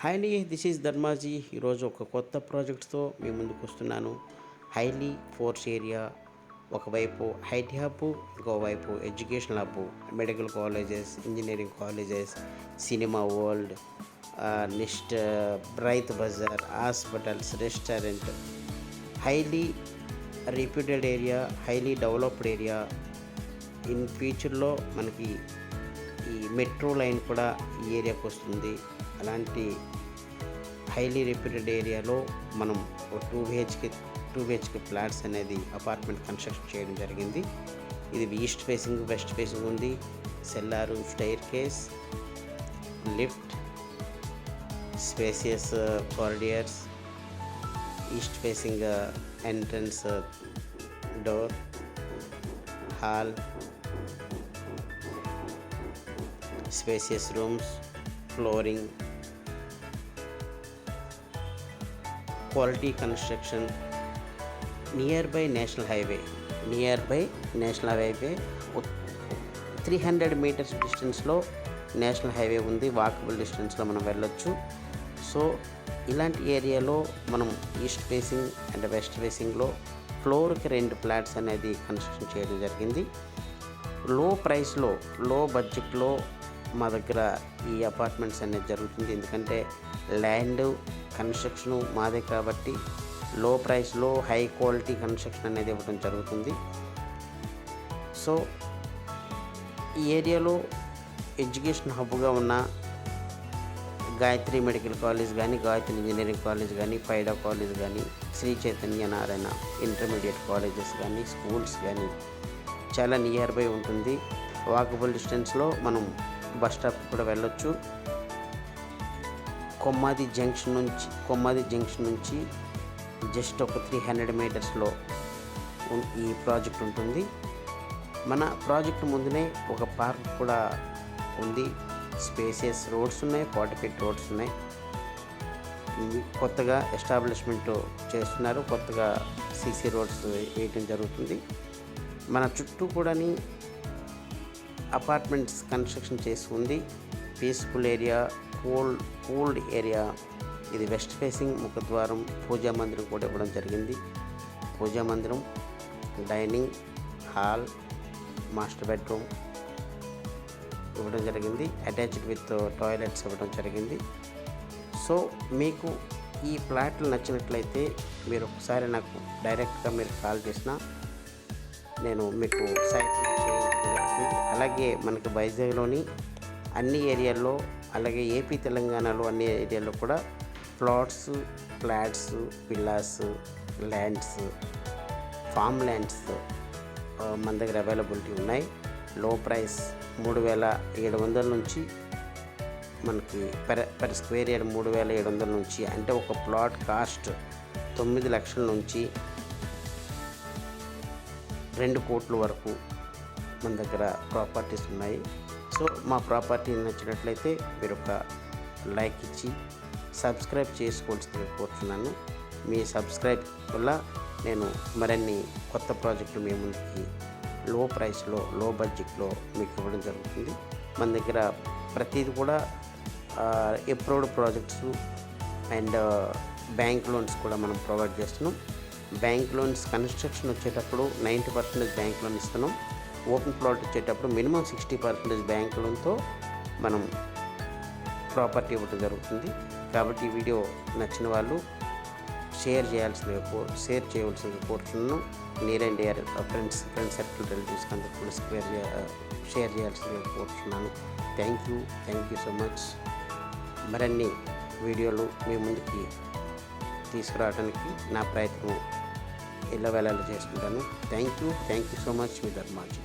Highly this is Dharmaji. ఈరోజు ఒక కొత్త ప్రాజెక్ట్తో మీ ముందుకు వస్తున్నాను. హైలీ ఫోర్స్ ఏరియా, ఒకవైపు ఐటీ హబ్, ఇంకోవైపు educational hub, medical colleges, engineering colleges, cinema world, next రైతు బజార్, hospitals, restaurant. Highly reputed area, highly developed area. In ఫ్యూచర్లో మనకి ఈ మెట్రో లైన్ కూడా ఈ ఏరియాకి వస్తుంది. అలాంటి హైలీ రెప్యూటెడ్ ఏరియాలో మనం టూ బిహెచ్కే ఫ్లాట్స్ అనేది అపార్ట్మెంట్ కన్స్ట్రక్షన్ చేయడం జరిగింది. ఇది ఈస్ట్ ఫేసింగ్, వెస్ట్ ఫేసింగ్ ఉంది. Cellar, staircase, lift, spacious corridors, east facing entrance door, hall, spacious rooms, flooring, quality construction. Nearby national highway 300 metres డిస్టెన్స్లో national highway ఉంది. Walkable డిస్టెన్స్లో మనం వెళ్ళొచ్చు. సో ఇలాంటి ఏరియాలో మనం ఈస్ట్ ఫేసింగ్ అండ్ వెస్ట్ ఫేసింగ్లో ఫ్లోర్కి 2 ఫ్లాట్స్ అనేది కన్స్ట్రక్షన్ చేయడం జరిగింది. లో ప్రైస్లో, లో బడ్జెట్లో మా దగ్గర ఈ అపార్ట్మెంట్స్ అనేది జరుగుతుంది. ఎందుకంటే ల్యాండ్ కన్స్ట్రక్షను మాదే కాబట్టి లో ప్రైస్లో హై క్వాలిటీ కన్స్ట్రక్షన్ అనేది ఇవ్వడం జరుగుతుంది. సో ఈ ఏరియాలో ఎడ్యుకేషన్ హబ్గా ఉన్న గాయత్రి మెడికల్ కాలేజ్ కానీ, గాయత్రి ఇంజనీరింగ్ కాలేజ్ కానీ, పైడా కాలేజ్ కానీ, శ్రీ చైతన్య నారాయణ ఇంటర్మీడియట్ కాలేజెస్ కానీ, స్కూల్స్ కానీ చాలా నియర్ బై ఉంటుంది. వాకబుల్ డిస్టెన్స్లో మనం బస్ స్టాప్ కూడా వెళ్ళొచ్చు. కొమ్మాది జంక్షన్ నుంచి జస్ట్ ఒక 300 మీటర్స్లో ఈ ప్రాజెక్ట్ ఉంటుంది. మన ప్రాజెక్ట్ ముందునే ఒక పార్క్ కూడా ఉంది. స్పేసియస్ రోడ్స్ ఉన్నాయి, 40 ఫీట్ రోడ్స్ ఉన్నాయి. కొత్తగా ఎస్టాబ్లిష్మెంట్ చేస్తున్నారు. కొత్తగా సీసీ రోడ్స్ వేయటం జరుగుతుంది. మన చుట్టూ కూడాని అపార్ట్మెంట్స్ కన్స్ట్రక్షన్ చేసి ఉంది. Peaceful area, cooled area. ఇది వెస్ట్ ఫేసింగ్ ముఖద్వారం, పూజా మందిరం కూడా ఇవ్వడం జరిగింది. పూజా మందిరం, డైనింగ్ హాల్, మాస్టర్ బెడ్రూమ్ ఇవ్వడం జరిగింది. అటాచ్డ్ విత్ టాయిలెట్స్ ఇవ్వడం జరిగింది. సో మీకు ఈ ఫ్లాట్లు నచ్చినట్లయితే మీరు ఒకసారి నాకు డైరెక్ట్గా మీరు కాల్ చేసినా నేను మీకు సైట్ చేయించగలుగుతుంది. అలాగే మనకి వైజాగ్లోని అన్ని ఏరియాల్లో, అలాగే ఏపీ తెలంగాణలో అన్ని ఏరియాల్లో కూడా plots, flats, villas, lands, form lands మన దగ్గర అవైలబిలిటీ ఉన్నాయి. లో ప్రైస్ 3,700 నుంచి మనకి పర్ స్క్వేర్ యార్డ్ 3,700 నుంచి, అంటే ఒక ప్లాట్ కాస్ట్ 9 లక్షల నుంచి 2 కోట్ల వరకు మన దగ్గర ప్రాపర్టీస్ ఉన్నాయి. సో మా ప్రాపర్టీ నచ్చినట్లయితే మీరు ఒక లైక్ ఇచ్చి సబ్స్క్రైబ్ చేసుకోవాల్సిందిగా కోరుతున్నాను. మీ సబ్స్క్రైబ్ వల్ల నేను మరిన్ని కొత్త ప్రాజెక్టులు మీ ముందుకి లో ప్రైస్లో, లో బడ్జెట్లో మీకు ఇవ్వడం జరుగుతుంది. మన దగ్గర ప్రతిదీ కూడా approved projects and bank loans కూడా మనం ప్రొవైడ్ చేస్తున్నాం. బ్యాంక్ లోన్స్ కన్స్ట్రక్షన్ వచ్చేటప్పుడు 90% బ్యాంక్ లోన్ ఇస్తున్నాం. ఓపెన్ ప్లాట్ వచ్చేటప్పుడు మినిమం 60% బ్యాంక్ లోన్తో మనం ప్రాపర్టీ ఇవ్వడం జరుగుతుంది. కాబట్టి ఈ వీడియో నచ్చిన వాళ్ళు షేర్ చేయవలసిందిగా కోరుతున్నాను. Near and dear friends circle రిలేటివ్స్కి అందరికీ కూడా షేర్ చేయాల్సిందిగా కోరుతున్నాను. Thank you so much. మరిన్ని వీడియోలు మీ ముందుకి తీసుకురావడానికి నా ప్రయత్నం ఇలా వెళ్ళాలి చేసుకుంటాను. Thank you so much. Me Dharmaji.